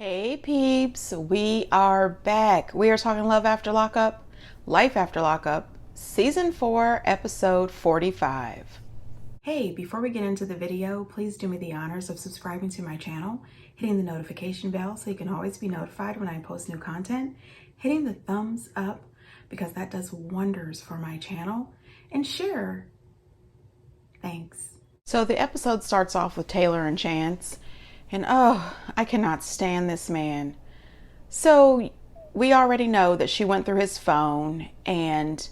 Hey peeps, we are back. We are talking Love After Lockup, Life After Lockup, Season 4, Episode 45. Hey, before we get into the video, please do me the honors of subscribing to my channel, hitting the notification bell so you can always be notified when I post new content, hitting the thumbs up because that does wonders for my channel, and share. Thanks. So the episode starts off with Taylor and Chance. And oh, I cannot stand this man. So we already know that she went through his phone and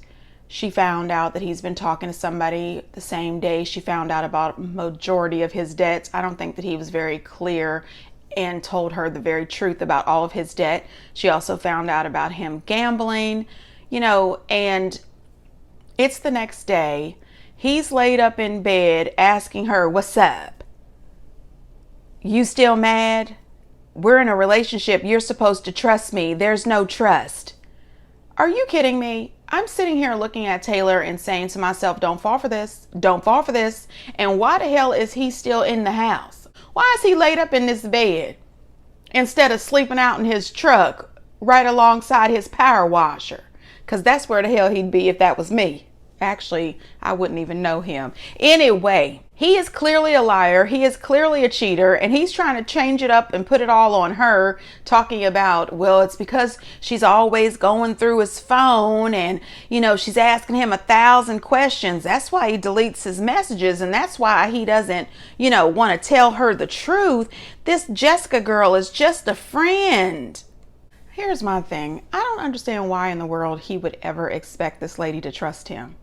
she found out that he's been talking to somebody the same day she found out about majority of his debts. I don't think that he was very clear and told her the very truth about all of his debt. She also found out about him gambling, and it's the next day. He's laid up in bed asking her, "What's up? You still mad? We're in a relationship. You're supposed to trust me. There's no trust." Are you kidding me? I'm sitting here looking at Taylor and saying to myself, don't fall for this. Don't fall for this. And why the hell is he still in the house? Why is he laid up in this bed instead of sleeping out in his truck right alongside his power washer? Because that's where the hell he'd be if that was me. Actually, I wouldn't even know him. Anyway, he is clearly a liar. He is clearly a cheater, and he's trying to change it up and put it all on her, talking about, well, it's because she's always going through his phone and, she's asking him 1,000 questions. That's why he deletes his messages, and that's why he doesn't, want to tell her the truth. This Jessica girl is just a friend. Here's my thing. I don't understand why in the world he would ever expect this lady to trust him.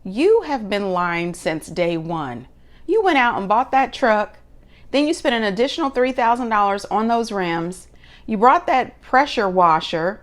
You have been lying since day one. You went out and bought that truck. Then you spent an additional $3,000 on those rims. You brought that pressure washer.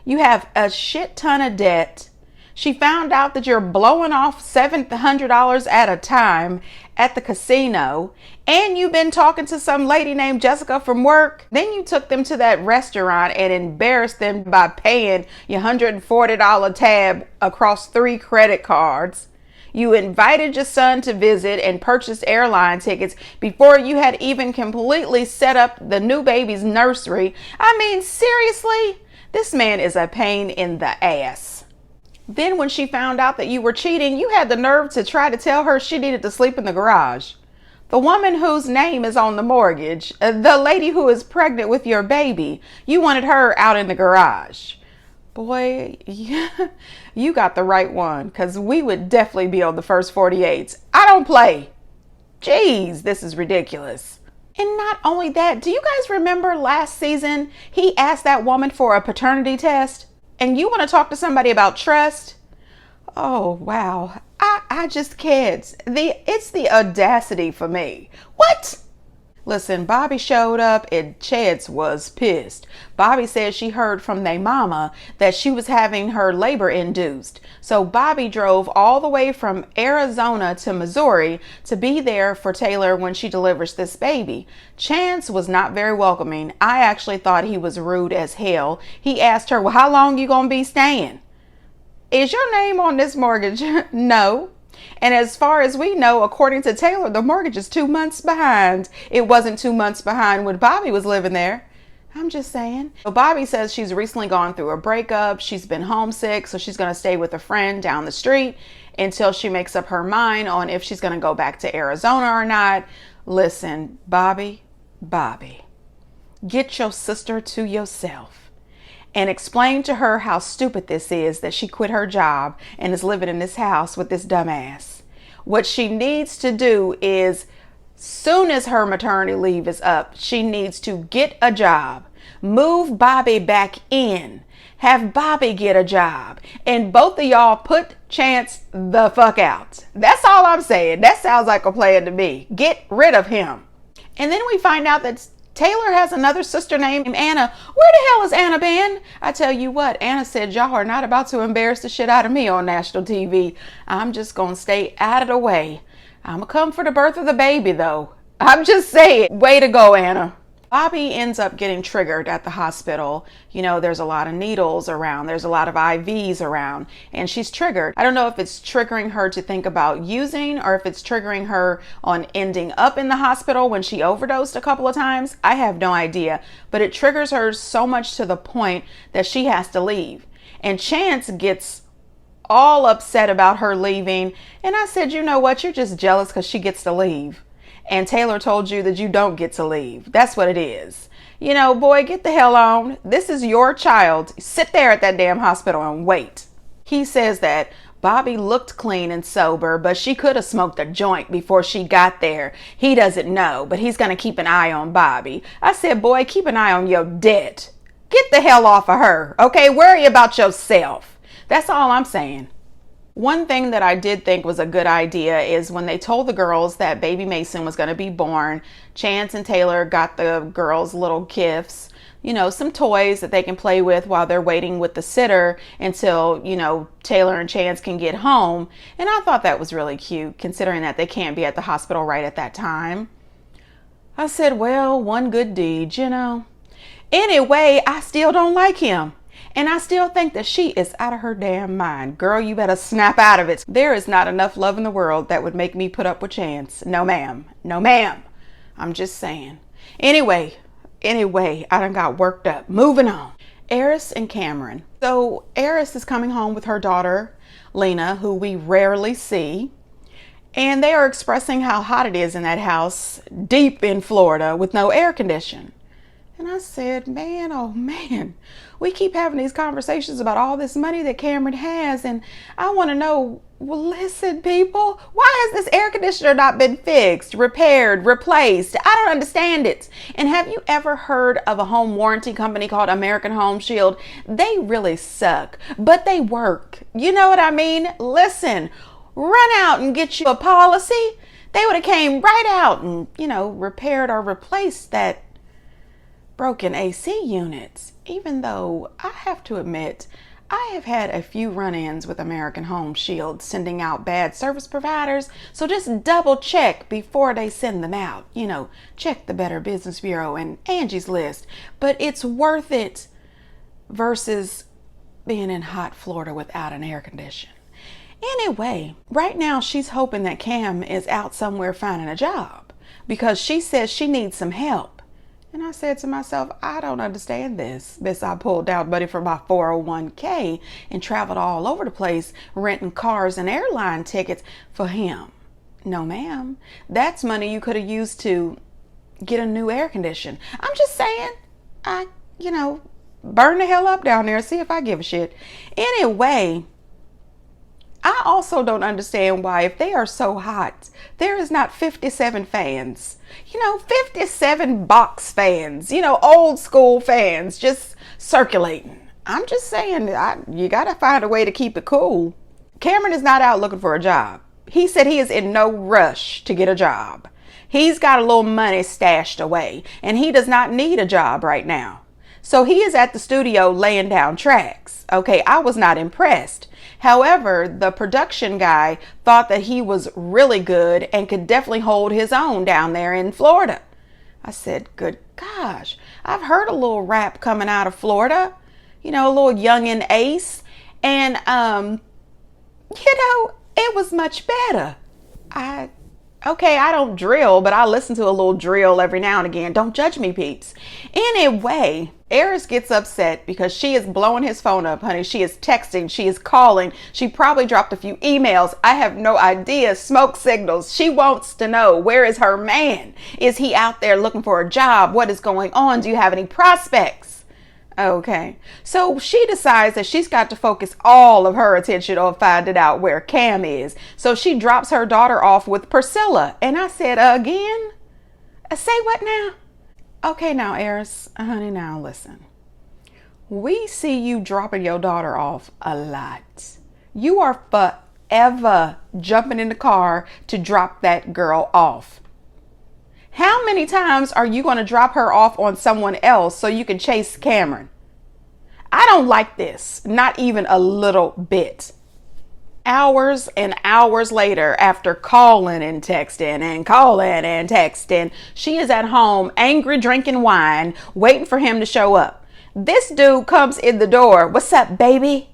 You have a shit ton of debt. She found out that you're blowing off $700 at a time at the casino. And you've been talking to some lady named Jessica from work. Then you took them to that restaurant and embarrassed them by paying your $140 tab across 3 credit cards. You invited your son to visit and purchased airline tickets before you had even completely set up the new baby's nursery. I mean, seriously? This man is a pain in the ass. Then when she found out that you were cheating, you had the nerve to try to tell her she needed to sleep in the garage. The woman whose name is on the mortgage, the lady who is pregnant with your baby, you wanted her out in the garage. Boy, you got the right one, because we would definitely be on the first 48s. I don't play. Jeez, this is ridiculous. And not only that, do you guys remember last season he asked that woman for a paternity test? And you want to talk to somebody about trust? Oh, wow. I just can't. It's the audacity for me. What? Listen, Bobby showed up and Chance was pissed. Bobby said she heard from their mama that she was having her labor induced. So Bobby drove all the way from Arizona to Missouri to be there for Taylor when she delivers this baby. Chance was not very welcoming. I actually thought he was rude as hell. He asked her, well, how long you gonna be staying? Is your name on this mortgage? No. And as far as we know, according to Taylor, the mortgage is 2 months behind. It wasn't 2 months behind when Bobby was living there. I'm just saying. So Bobby says she's recently gone through a breakup. She's been homesick, so she's going to stay with a friend down the street until she makes up her mind on if she's going to go back to Arizona or not. Listen, Bobby, get your sister to yourself. And explain to her how stupid this is that she quit her job and is living in this house with this dumbass. What she needs to do is, soon as her maternity leave is up, she needs to get a job, move Bobby back in, have Bobby get a job, and both of y'all put Chance the fuck out. That's all I'm saying. That sounds like a plan to me. Get rid of him. And then we find out that Taylor has another sister named Anna. Where the hell has Anna been? I tell you what, Anna said, y'all are not about to embarrass the shit out of me on national TV. I'm just going to stay out of the way. I'm going to come for the birth of the baby, though. I'm just saying. Way to go, Anna. Bobby ends up getting triggered at the hospital. You know, there's a lot of needles around, there's a lot of IVs around, and she's triggered. I don't know if it's triggering her to think about using or if it's triggering her on ending up in the hospital when she overdosed a couple of times. I have no idea, but it triggers her so much to the point that she has to leave. And Chance gets all upset about her leaving. And I said, you know what? You're just jealous because she gets to leave. And Taylor told you that you don't get to leave. That's what it is. You know, boy, get the hell on. This is your child. Sit there at that damn hospital and wait. He says that Bobby looked clean and sober, but she could have smoked a joint before she got there. He doesn't know, but he's going to keep an eye on Bobby. I said, boy, keep an eye on your debt. Get the hell off of her, okay? Worry about yourself. That's all I'm saying. One thing that I did think was a good idea is when they told the girls that baby Mason was going to be born, Chance and Taylor got the girls little gifts, you know, some toys that they can play with while they're waiting with the sitter until, you know, Taylor and Chance can get home. And I thought that was really cute, considering that they can't be at the hospital right at that time. I said, well, one good deed, you know. Anyway, I still don't like him. And I still think that she is out of her damn mind. Girl, you better snap out of it. There is not enough love in the world that would make me put up with Chance. No, ma'am. No, ma'am. I'm just saying. Anyway, I done got worked up. Moving on. Eris and Cameron. So Eris is coming home with her daughter, Lena, who we rarely see. And they are expressing how hot it is in that house deep in Florida with no air conditioning. And I said, man, oh man, we keep having these conversations about all this money that Cameron has. And I want to know, well, listen, people, why has this air conditioner not been fixed, repaired, replaced? I don't understand it. And have you ever heard of a home warranty company called American Home Shield? They really suck, but they work. You know what I mean? Listen, run out and get you a policy. They would have came right out and, you know, repaired or replaced that broken AC units. Even though I have to admit, I have had a few run-ins with American Home Shield sending out bad service providers, so just double check before they send them out. You know, check the Better Business Bureau and Angie's List, but it's worth it versus being in hot Florida without an air condition. Anyway, right now she's hoping that Cam is out somewhere finding a job because she says she needs some help. And I said to myself, I don't understand this. I pulled out money from my 401k and traveled all over the place renting cars and airline tickets for him. No, ma'am. That's money you could have used to get a new air conditioner. I'm just saying, burn the hell up down there. See if I give a shit. Anyway, I also don't understand why, if they are so hot, there is not 57 fans. 57 box fans, old school fans just circulating. I'm just saying, you got to find a way to keep it cool. Cameron is not out looking for a job. He said he is in no rush to get a job. He's got a little money stashed away, and he does not need a job right now. So he is at the studio laying down tracks. Okay, I was not impressed. However, the production guy thought that he was really good and could definitely hold his own down there in Florida. I said, good gosh, I've heard a little rap coming out of Florida, a little Youngin' Ace. And, it was much better. I don't drill, but I listen to a little drill every now and again. Don't judge me, peeps. Anyway, Eris gets upset because she is blowing his phone up, honey. She is texting. She is calling. She probably dropped a few emails. I have no idea. Smoke signals. She wants to know, where is her man? Is he out there looking for a job? What is going on? Do you have any prospects? Okay, so she decides that she's got to focus all of her attention on finding out where Cam is. So she drops her daughter off with Priscilla. And I said, again? Say what now? Okay, now, Eris, honey, now listen. We see you dropping your daughter off a lot. You are forever jumping in the car to drop that girl off. How many times are you going to drop her off on someone else so you can chase Cameron? I don't like this, not even a little bit. Hours and hours later, after calling and texting, she is at home, angry, drinking wine, waiting for him to show up. This dude comes in the door. What's up, baby?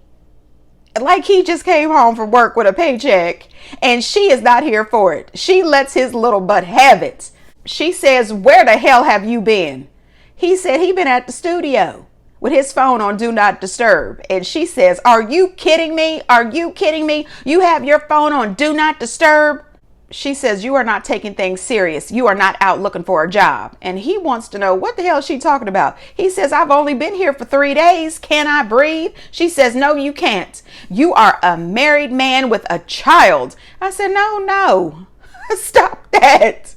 Like he just came home from work with a paycheck, and she is not here for it. She lets his little butt have it. She says, where the hell have you been? He said he been at the studio with his phone on do not disturb. And she says, are you kidding me? Are you kidding me? You have your phone on do not disturb? She says, you are not taking things serious. You are not out looking for a job. And he wants to know, what the hell is she talking about? He says, I've only been here for 3 days. Can I breathe? She says, no, you can't. You are a married man with a child. I said, no, stop that.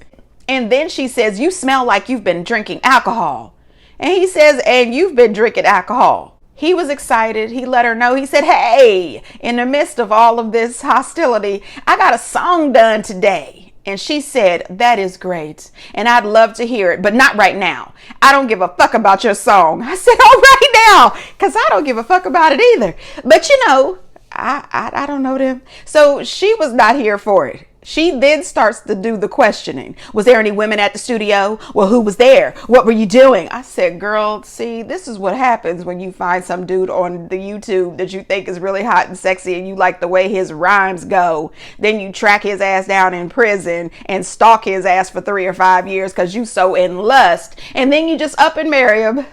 And then she says, you smell like you've been drinking alcohol. And he says, and you've been drinking alcohol. He was excited. He let her know. He said, hey, in the midst of all of this hostility, I got a song done today. And she said, that is great. And I'd love to hear it, but not right now. I don't give a fuck about your song. I said, oh, right now, because I don't give a fuck about it either. But you know, I don't know them. So she was not here for it. She then starts to do the questioning. Was there any women at the studio? Well, who was there? What were you doing? I said, girl, see, this is what happens when you find some dude on the YouTube that you think is really hot and sexy and you like the way his rhymes go. Then you track his ass down in prison and stalk his ass for 3 or 5 years because you so in lust. And then you just up and marry him.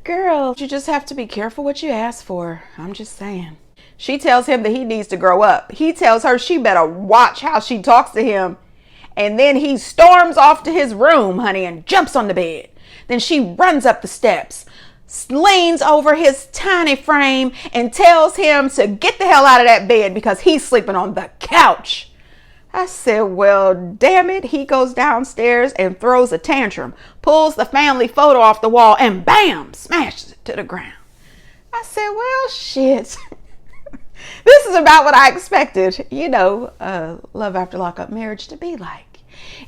Girl, you just have to be careful what you ask for. I'm just saying. She tells him that he needs to grow up. He tells her she better watch how she talks to him. And then he storms off to his room, honey, and jumps on the bed. Then she runs up the steps, leans over his tiny frame, and tells him to get the hell out of that bed because he's sleeping on the couch. I said, well, damn it. He goes downstairs and throws a tantrum, pulls the family photo off the wall, and bam, smashes it to the ground. I said, well, shit. This is about what I expected, you know, love after lockup marriage to be like.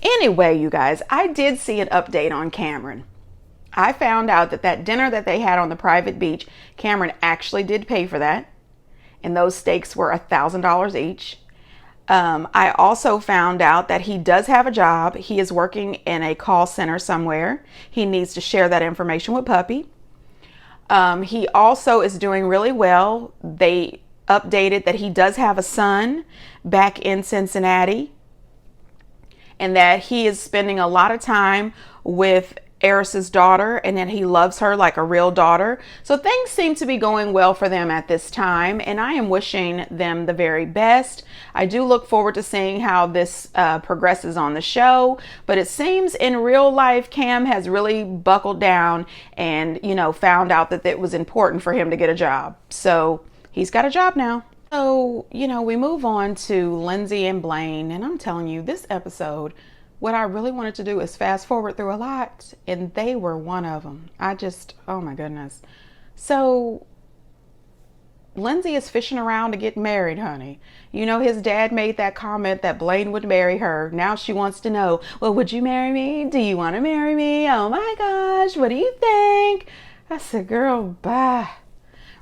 Anyway, you guys, I did see an update on Cameron. I found out that dinner that they had on the private beach, Cameron actually did pay for that. And those steaks were $1,000 each. I also found out that he does have a job. He is working in a call center somewhere. He needs to share that information with Puppy. He also is doing really well. They updated that he does have a son back in Cincinnati and that he is spending a lot of time with Eris's daughter and that he loves her like a real daughter. So things seem to be going well for them at this time, and I am wishing them the very best. I do look forward to seeing how this progresses on the show, but it seems in real life Cam has really buckled down and, you know, found out that it was important for him to get a job. So he's got a job now. So, you know, we move on to Lindsay and Blaine, and I'm telling you, this episode, what I really wanted to do is fast forward through a lot, and they were one of them. Oh my goodness. So Lindsay is fishing around to get married, honey. You know, his dad made that comment that Blaine would marry her. Now she wants to know, well, would you marry me? Do you want to marry me? Oh my gosh, what do you think? I said, girl, bye.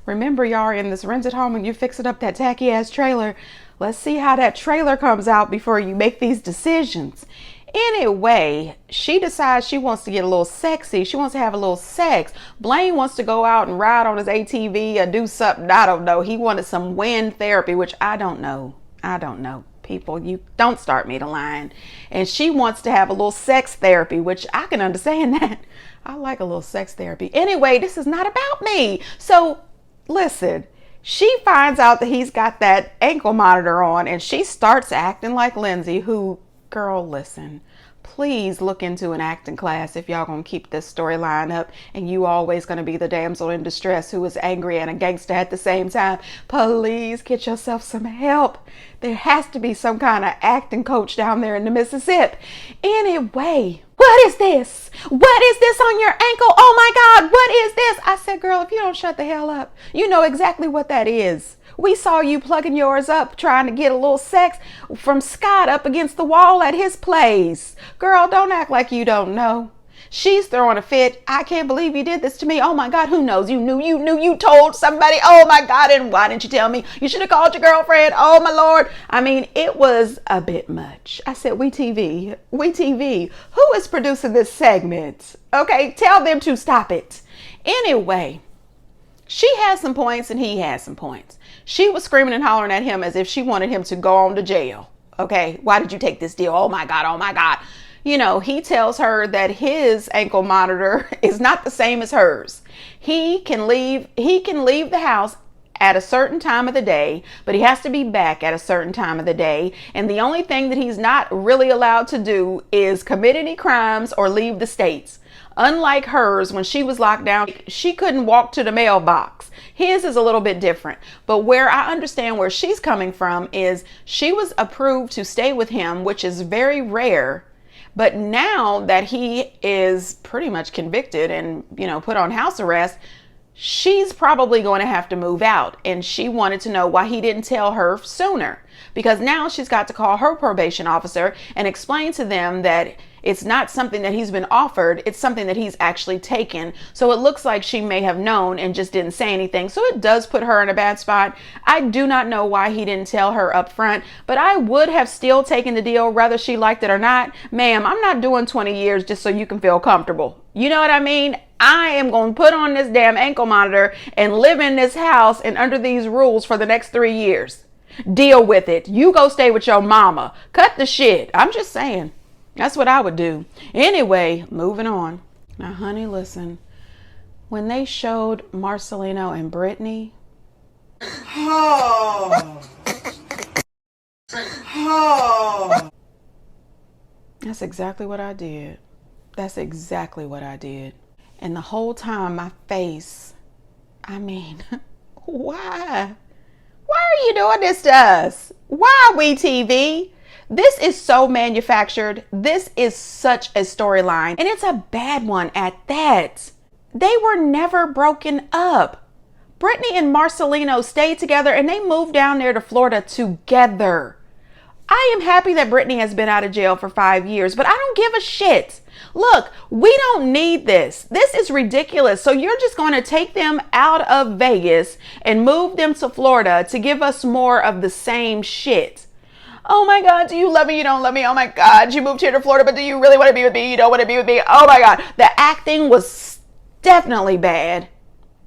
Remember, y'all are in this rented home and you're fixing up that tacky ass trailer. Let's see how that trailer comes out before you make these decisions. Anyway, she decides she wants to get a little sexy. She wants to have a little sex. Blaine wants to go out and ride on his ATV or do something. I don't know. He wanted some wind therapy, which I don't know. People, you don't start me to lying. And she wants to have a little sex therapy, which I can understand that. I like a little sex therapy. Anyway, this is not about me. So listen, she finds out that he's got that ankle monitor on and she starts acting like Lindsay, who, girl, listen, please look into an acting class if y'all gonna keep this storyline up and you always gonna be the damsel in distress who is angry and a gangster at the same time. Please get yourself some help. There has to be some kind of acting coach down there in the Mississippi. Anyway, what is this? What is this on your ankle? Oh my God, what is this? I said, girl, if you don't shut the hell up, you know exactly what that is. We saw you plugging yours up, trying to get a little sex from Scott up against the wall at his place. Girl, don't act like you don't know. She's throwing a fit. I can't believe you did this to me. Oh my God, who knows? You knew, you told somebody. Oh my God, and why didn't you tell me? You should have called your girlfriend. Oh my Lord. I mean, it was a bit much. I said, We TV, who is producing this segment? Okay, tell them to stop it. Anyway, she has some points and he has some points. She was screaming and hollering at him as if she wanted him to go on to jail. Okay, why did you take this deal? Oh my God, oh my God. You know, he tells her that his ankle monitor is not the same as hers. He can leave the house at a certain time of the day, but he has to be back at a certain time of the day. And the only thing that he's not really allowed to do is commit any crimes or leave the States. Unlike hers, when she was locked down, she couldn't walk to the mailbox. His is a little bit different. But where I understand where she's coming from is she was approved to stay with him, which is very rare. But now that he is pretty much convicted and, put on house arrest, she's probably going to have to move out. And she wanted to know why he didn't tell her sooner, because now she's got to call her probation officer and explain to them that it's not something that he's been offered. It's something that he's actually taken. So it looks like she may have known and just didn't say anything. So it does put her in a bad spot. I do not know why he didn't tell her up front, but I would have still taken the deal, whether she liked it or not. Ma'am, I'm not doing 20 years just so you can feel comfortable. You know what I mean? I am going to put on this damn ankle monitor and live in this house and under these rules for the next 3 years. Deal with it. You go stay with your mama. Cut the shit. I'm just saying. That's what I would do. Anyway, moving on. Now, honey, listen. When they showed Marcelino and Brittany. That's exactly what I did. That's exactly what I did. And the whole time my face, why? Why are you doing this to us? Why, WeTV? This is so manufactured. This is such a storyline, and it's a bad one at that. They were never broken up. Brittany and Marcelino stayed together and they moved down there to Florida together. I am happy that Brittany has been out of jail for 5 years, but I don't give a shit. Look, we don't need this. This is ridiculous. So you're just going to take them out of Vegas and move them to Florida to give us more of the same shit. Oh my God, do you love me? You don't love me? Oh my God, you moved here to Florida, but do you really want to be with me? You don't want to be with me? Oh my God, the acting was definitely bad.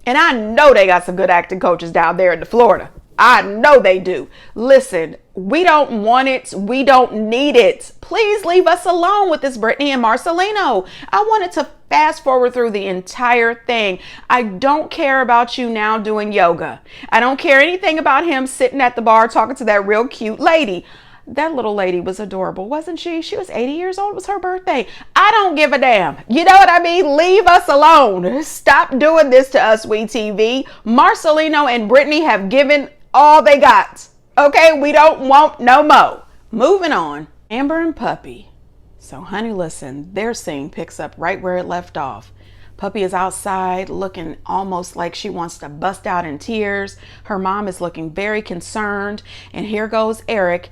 And I know they got some good acting coaches down there in Florida. I know they do. Listen, we don't want it. We don't need it. Please leave us alone with this Brittany and Marcelino. I wanted to fast forward through the entire thing. I don't care about you now doing yoga. I don't care anything about him sitting at the bar talking to that real cute lady. That little lady was adorable, wasn't she? She was 80 years old. It was her birthday. I don't give a damn. You know what I mean? Leave us alone. Stop doing this to us, WeTV. Marcelino and Brittany have given all they got. Okay, we don't want no more. Moving on. Amber and Puppy. So, honey, listen, their scene picks up right where it left off. Puppy is outside looking almost like she wants to bust out in tears. Her mom is looking very concerned. And here goes Eric.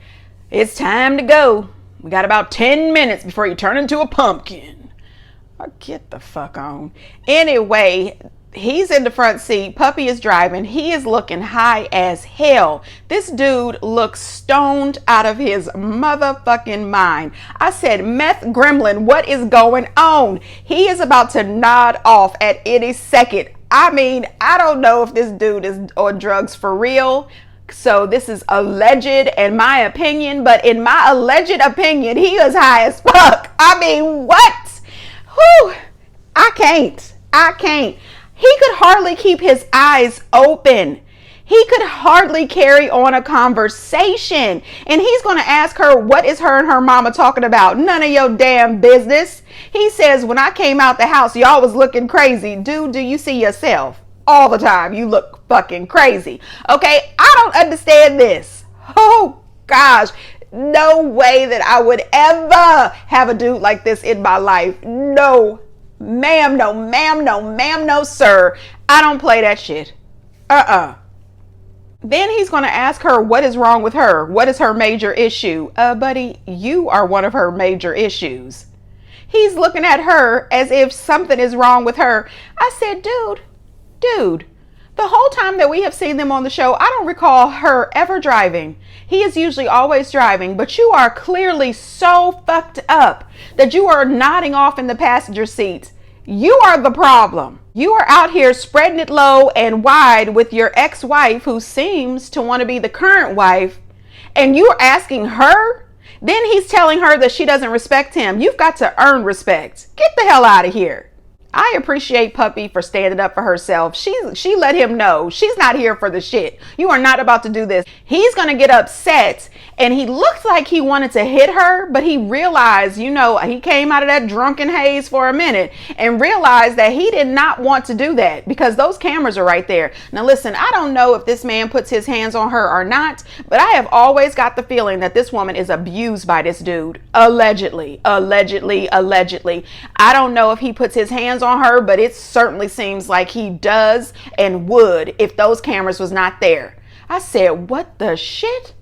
It's time to go. We got about 10 minutes before you turn into a pumpkin. Oh, get the fuck on. Anyway, he's in the front seat. Puppy is driving. He is looking high as hell. This dude looks stoned out of his motherfucking mind. I said, meth gremlin, what is going on? He is about to nod off at any second. I mean, I don't know if this dude is on drugs for real. So this is alleged in my opinion, but in my alleged opinion, he is high as fuck. I mean, what? Whew. I can't. He could hardly keep his eyes open. He could hardly carry on a conversation. And he's going to ask her, what is her and her mama talking about? None of your damn business. He says, when I came out the house, y'all was looking crazy. Dude, do you see yourself? All the time. You look fucking crazy. Okay, I don't understand this. Oh gosh, no way that I would ever have a dude like this in my life. No, ma'am, no, ma'am, no, ma'am, no, sir. I don't play that shit. Then he's going to ask her what is wrong with her. What is her major issue? Buddy, you are one of her major issues. He's looking at her as if something is wrong with her. I said, dude, the whole time that we have seen them on the show, I don't recall her ever driving. He is usually always driving, but you are clearly so fucked up that you are nodding off in the passenger seat. You are the problem. You are out here spreading it low and wide with your ex-wife who seems to want to be the current wife, and you're asking her? Then he's telling her that she doesn't respect him. You've got to earn respect. Get the hell out of here. I appreciate Puppy for standing up for herself. She let him know she's not here for the shit. You are not about to do this. He's going to get upset, and he looked like he wanted to hit her, but he realized, he came out of that drunken haze for a minute and realized that he did not want to do that because those cameras are right there. Now listen, I don't know if this man puts his hands on her or not, but I have always got the feeling that this woman is abused by this dude. Allegedly. I don't know if he puts his hands on her, but it certainly seems like he does and would if those cameras was not there. I said, what the shit?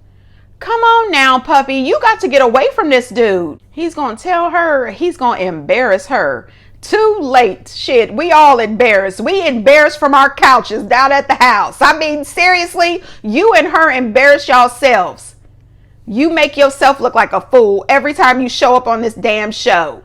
Come on now, Puppy. You got to get away from this dude. He's going to tell her, he's going to embarrass her. Too late. Shit, we all embarrassed. We embarrassed from our couches down at the house. I mean, seriously, you and her embarrass yourselves. You make yourself look like a fool every time you show up on this damn show.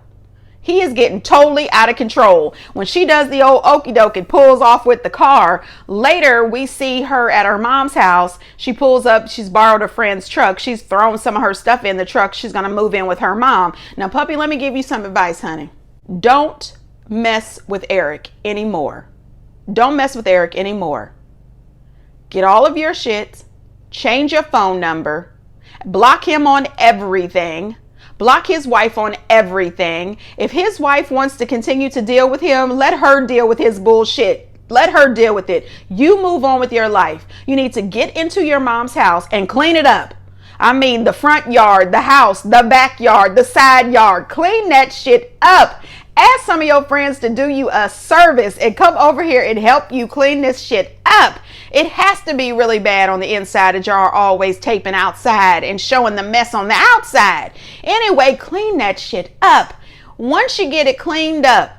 He is getting totally out of control. When she does the old okie doke and pulls off with the car, later we see her at her mom's house. She pulls up, she's borrowed a friend's truck. She's thrown some of her stuff in the truck. She's going to move in with her mom. Now, Puppy, let me give you some advice, honey. Don't mess with Eric anymore. Don't mess with Eric anymore. Get all of your shit, change your phone number, block him on everything. Block his wife on everything. If his wife wants to continue to deal with him, let her deal with his bullshit. Let her deal with it. You move on with your life. You need to get into your mom's house and clean it up. I mean, the front yard, the house, the backyard, the side yard. Clean that shit up. Ask some of your friends to do you a service and come over here and help you clean this shit up. It has to be really bad on the inside that y'all are always taping outside and showing the mess on the outside. Anyway, clean that shit up. Once you get it cleaned up,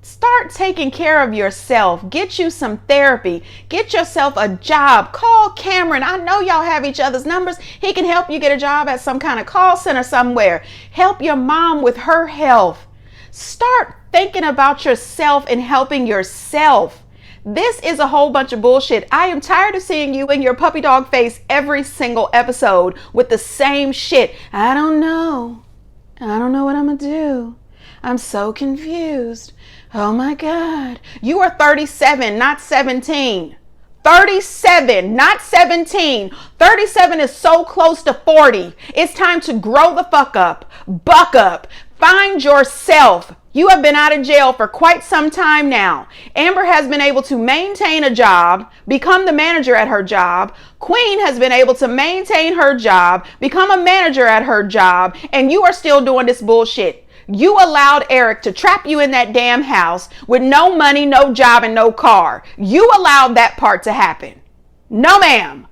start taking care of yourself. Get you some therapy. Get yourself a job. Call Cameron. I know y'all have each other's numbers. He can help you get a job at some kind of call center somewhere. Help your mom with her health. Start thinking about yourself and helping yourself. This is a whole bunch of bullshit. I am tired of seeing you in your puppy dog face every single episode with the same shit. I don't know what I'm gonna do. I'm so confused. Oh my God. You are 37, not 17. 37, not 17. 37 is so close to 40. It's time to grow the fuck up. Buck up. Find yourself. You have been out of jail for quite some time now. Amber has been able to maintain a job, become the manager at her job. Queen has been able to maintain her job, become a manager at her job, and you are still doing this bullshit. You allowed Eric to trap you in that damn house with no money, no job, and no car. You allowed that part to happen. No, ma'am.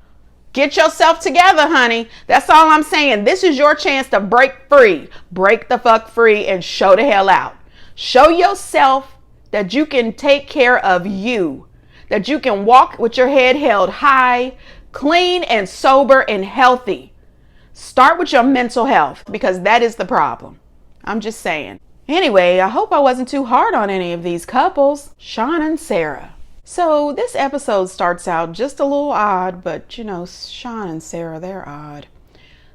Get yourself together, honey. That's all I'm saying. This is your chance to break free. Break the fuck free and show the hell out. Show yourself that you can take care of you, that you can walk with your head held high, clean and sober and healthy. Start with your mental health because that is the problem. I'm just saying. Anyway, I hope I wasn't too hard on any of these couples. Sean and Sarah. So this episode starts out just a little odd, but Sean and Sarah, they're odd.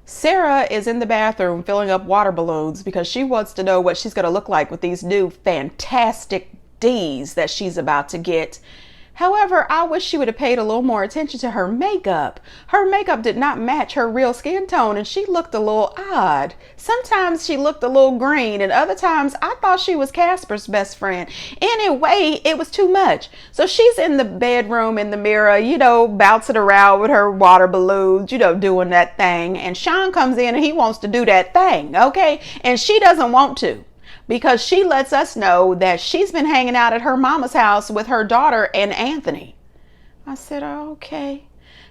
Sarah is in the bathroom filling up water balloons because she wants to know what she's going to look like with these new fantastic D's that she's about to get. However, I wish she would have paid a little more attention to her makeup. Her makeup did not match her real skin tone and she looked a little odd. Sometimes she looked a little green and other times I thought she was Casper's best friend. Anyway, it was too much. So she's in the bedroom in the mirror, bouncing around with her water balloons, doing that thing. And Sean comes in and he wants to do that thing, okay? And she doesn't want to. Because she lets us know that she's been hanging out at her mama's house with her daughter and Anthony. I said, oh, okay.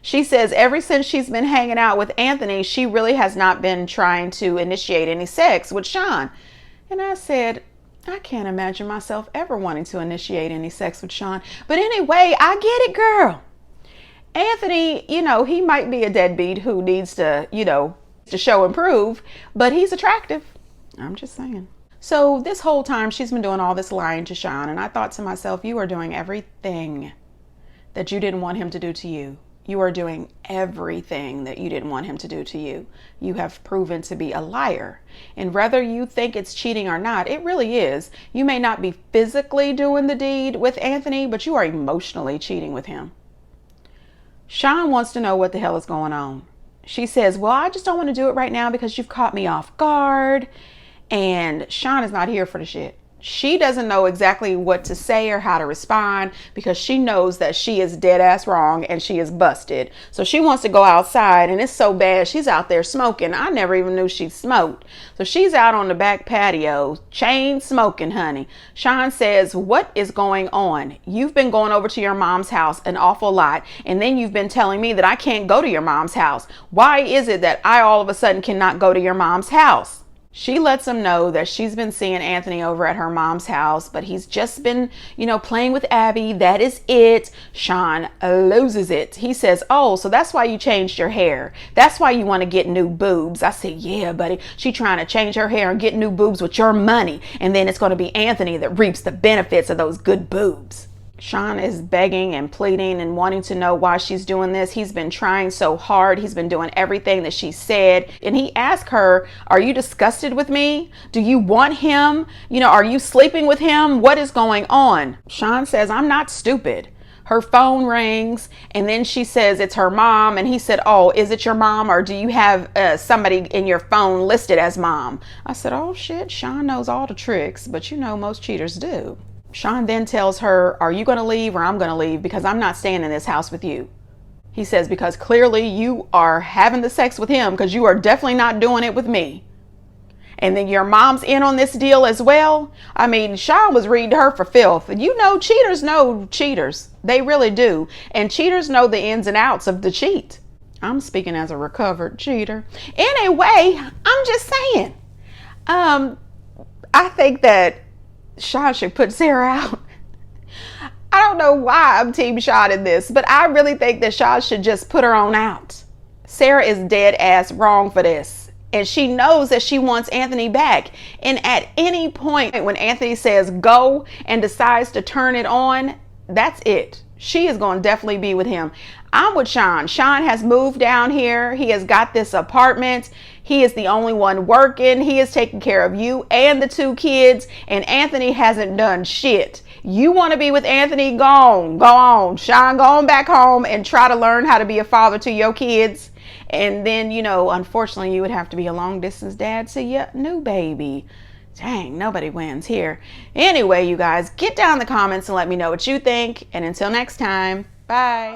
She says ever since she's been hanging out with Anthony, she really has not been trying to initiate any sex with Sean. And I said, I can't imagine myself ever wanting to initiate any sex with Sean. But anyway, I get it, girl. Anthony, he might be a deadbeat who needs to, to show and prove, but he's attractive. I'm just saying. So this whole time she's been doing all this lying to Sean, and I thought to myself, you are doing everything that you didn't want him to do to you. You are doing everything that you didn't want him to do to you. You have proven to be a liar. And whether you think it's cheating or not, it really is. You may not be physically doing the deed with Anthony, but you are emotionally cheating with him. Sean wants to know what the hell is going on. She says, well, I just don't want to do it right now because you've caught me off guard. And Sean is not here for the shit. She doesn't know exactly what to say or how to respond because she knows that she is dead ass wrong and she is busted. So she wants to go outside, and it's so bad she's out there smoking. I never even knew she smoked. So she's out on the back patio, chain smoking, honey. Sean says, what is going on? You've been going over to your mom's house an awful lot, and then you've been telling me that I can't go to your mom's house. Why is it that I all of a sudden cannot go to your mom's house? She lets him know that she's been seeing Anthony over at her mom's house, but he's just been, playing with Abby. That is it. Sean loses it. He says, oh, so that's why you changed your hair. That's why you want to get new boobs. I said, yeah, buddy. She trying to change her hair and get new boobs with your money. And then it's going to be Anthony that reaps the benefits of those good boobs. Sean is begging and pleading and wanting to know why she's doing this. He's been trying so hard. He's been doing everything that she said. And he asked her, are you disgusted with me? Do you want him? Are you sleeping with him? What is going on? Sean says, I'm not stupid. Her phone rings, and then she says it's her mom. And he said, oh, is it your mom, or do you have somebody in your phone listed as mom? I said, oh shit, Sean knows all the tricks, but most cheaters do. Sean then tells her, are you going to leave or I'm going to leave, because I'm not staying in this house with you. He says, because clearly you are having the sex with him, because you are definitely not doing it with me. And then your mom's in on this deal as well. I mean, Sean was reading her for filth. Cheaters know cheaters. They really do. And cheaters know the ins and outs of the cheat. I'm speaking as a recovered cheater. Anyway, I'm just saying. I think that Sean should put Sarah out. I don't know why I'm team Sean in this, but I really think that Sean should just put her on out. Sarah is dead ass wrong for this. And she knows that she wants Anthony back. And at any point when Anthony says go and decides to turn it on, that's it. She is going to definitely be with him. I'm with Sean. Sean has moved down here. He has got this apartment. He is the only one working. He is taking care of you and the 2 kids. And Anthony hasn't done shit. You want to be with Anthony? Go on. Sean, go on back home and try to learn how to be a father to your kids. And then, unfortunately, you would have to be a long distance dad to your new baby. Dang, nobody wins here. Anyway, you guys, get down in the comments and let me know what you think. And until next time, bye.